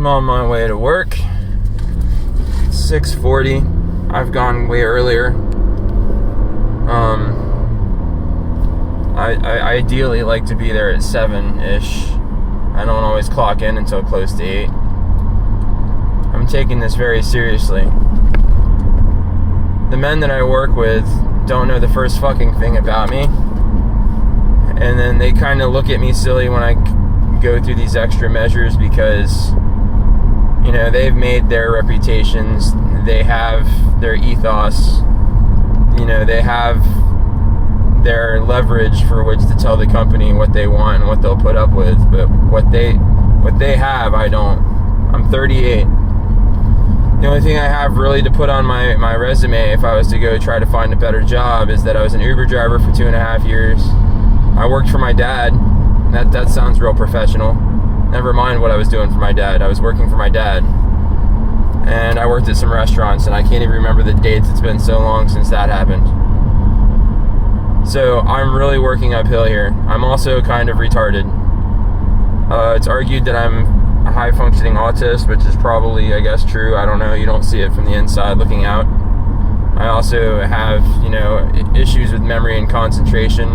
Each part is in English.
I'm on my way to work. 6:40. I've gone way earlier. I ideally like to be there at 7-ish. I don't always clock in until close to 8. I'm taking this very seriously. The men that I work with don't know the first fucking thing about me. And then they kind of look at me silly when I go through these extra measures because, you know, they've made their reputations, they have their ethos, you know, they have their leverage for which to tell the company what they want and what they'll put up with. But what they have, I don't. I'm 38. The only thing I have really to put on my resume if I was to go try to find a better job is that I was an Uber driver for 2.5 years. I worked for my dad. That sounds real professional. Never mind what I was doing for my dad. I was working for my dad. And I worked at some restaurants, and I can't even remember the dates. It's been so long since that happened. So I'm really working uphill here. I'm also kind of retarded. It's argued that I'm a high-functioning autist, which is probably, I guess, true. I don't know. You don't see it from the inside looking out. I also have, you know, issues with memory and concentration.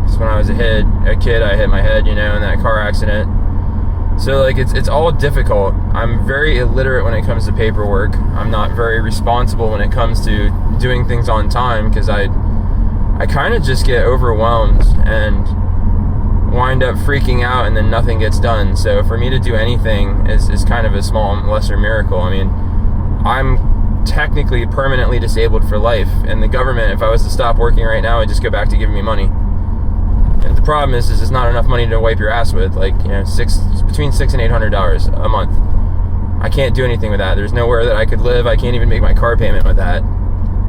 Because when I was a kid, I hit my head, you know, in that car accident. So, like, it's all difficult. I'm very illiterate when it comes to paperwork. I'm not very responsible when it comes to doing things on time because I kind of just get overwhelmed and wind up freaking out and then nothing gets done. So for me to do anything is kind of a lesser miracle. I mean, I'm technically permanently disabled for life, and the government, if I was to stop working right now, would just go back to giving me money. And the problem is it's not enough money to wipe your ass with, like, you know, between $600 and $800 a month. I can't do anything with that. There's nowhere that I could live. I can't even make my car payment with that.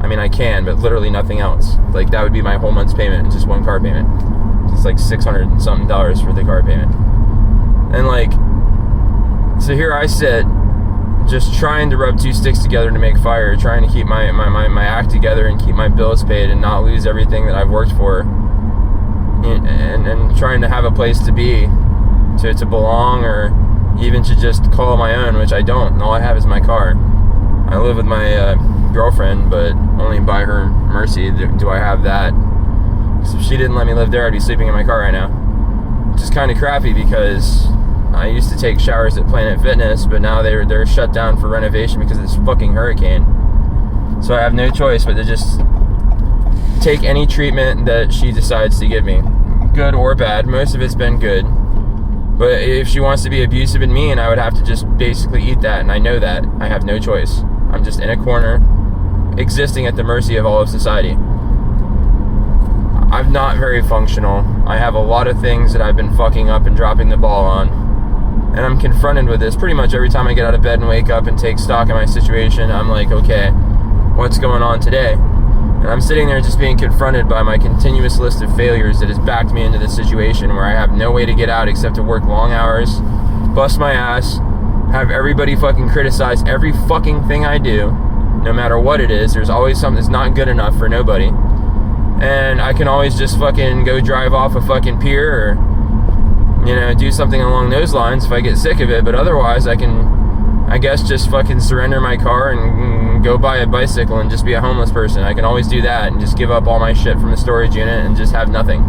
I mean, I can, but literally nothing else. Like, that would be my whole month's payment, just one car payment. It's like $600 and something for the car payment. And, like, so here I sit, just trying to rub two sticks together to make fire, trying to keep my act together and keep my bills paid and not lose everything that I've worked for, and trying to have a place to be, to belong, or even to just call my own, which I don't. And all I have is my car. I live with my girlfriend, but only by her mercy do I have that. So if she didn't let me live there, I'd be sleeping in my car right now. Which is kind of crappy because I used to take showers at Planet Fitness, but now they're shut down for renovation because of this fucking hurricane. So I have no choice but to just take any treatment that she decides to give me. Good or bad. Most of it's been good. But if she wants to be abusive and mean, I would have to just basically eat that, and I know that. I have no choice. I'm just in a corner, existing at the mercy of all of society. I'm not very functional. I have a lot of things that I've been fucking up and dropping the ball on. And I'm confronted with this pretty much every time I get out of bed and wake up and take stock in my situation. I'm like, okay, what's going on today? And I'm sitting there just being confronted by my continuous list of failures that has backed me into this situation where I have no way to get out except to work long hours, bust my ass, have everybody fucking criticize every fucking thing I do, no matter what it is. There's always something that's not good enough for nobody. And I can always just fucking go drive off a fucking pier or, you know, do something along those lines if I get sick of it. But otherwise, I can, I guess, just fucking surrender my car and go buy a bicycle and just be a homeless person. I can always do that and just give up all my shit from the storage unit and just have nothing.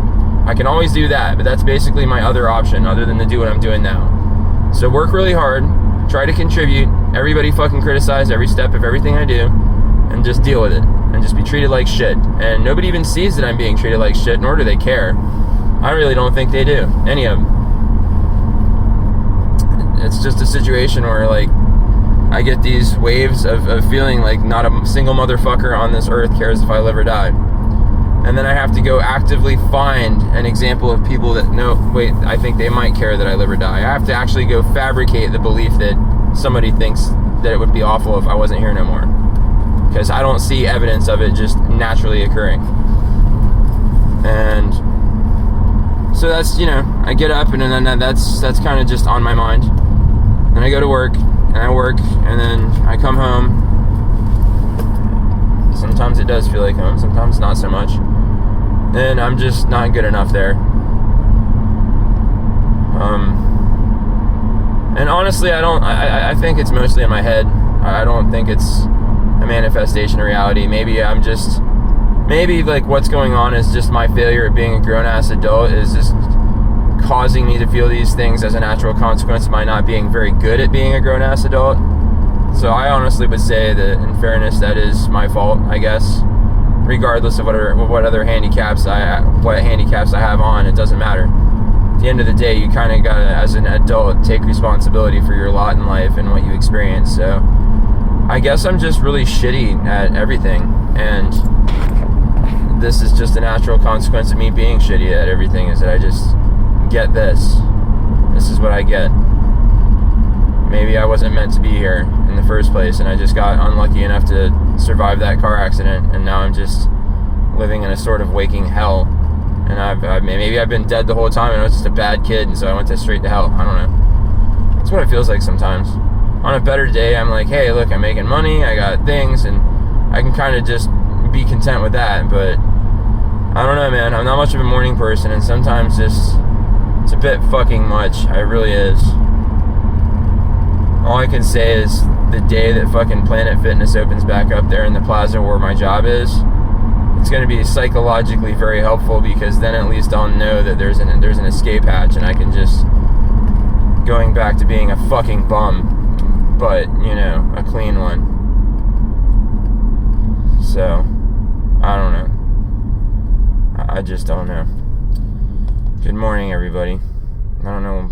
I can always do that, but that's basically my other option other than to do what I'm doing now. So work really hard, try to contribute, everybody fucking criticize every step of everything I do, and just deal with it, and just be treated like shit. And nobody even sees that I'm being treated like shit, nor do they care. I really don't think they do, any of them. It's just a situation where, like, I get these waves of feeling like not a single motherfucker on this earth cares if I live or die. And then I have to go actively find an example of people that, no, wait, I think they might care that I live or die. I have to actually go fabricate the belief that somebody thinks that it would be awful if I wasn't here no more. Because I don't see evidence of it just naturally occurring. And so that's, you know, I get up and then that's kind of just on my mind. Then I go to work, and I work, and then I come home. Sometimes it does feel like home, sometimes not so much. And I'm just not good enough there. And honestly, I think it's mostly in my head. I don't think it's a manifestation of reality. Maybe like what's going on is just my failure at being a grown-ass adult is just causing me to feel these things as a natural consequence of my not being very good at being a grown-ass adult. So I honestly would say that, in fairness, that is my fault, I guess. Regardless of what other handicaps I have on, it doesn't matter. At the end of the day, you kind of gotta, as an adult, take responsibility for your lot in life and what you experience. So I guess I'm just really shitty at everything, and this is just a natural consequence of me being shitty at everything, is that I just get this. This is what I get. Maybe I wasn't meant to be here in the first place, and I just got unlucky enough to survive that car accident, and now I'm just living in a sort of waking hell. And maybe I've been dead the whole time, and I was just a bad kid, and so I went straight to hell. I don't know. That's what it feels like sometimes. On a better day, I'm like, hey, look, I'm making money, I got things, and I can kind of just be content with that. But I don't know, man. I'm not much of a morning person, and sometimes it's a bit fucking much. It really is. All I can say is the day that fucking Planet Fitness opens back up there in the plaza where my job is, it's going to be psychologically very helpful, because then at least I'll know that there's an escape hatch, and I can just going back to being a fucking bum, but, you know, a clean one. So, I don't know. I just don't know. Good morning, everybody. I don't know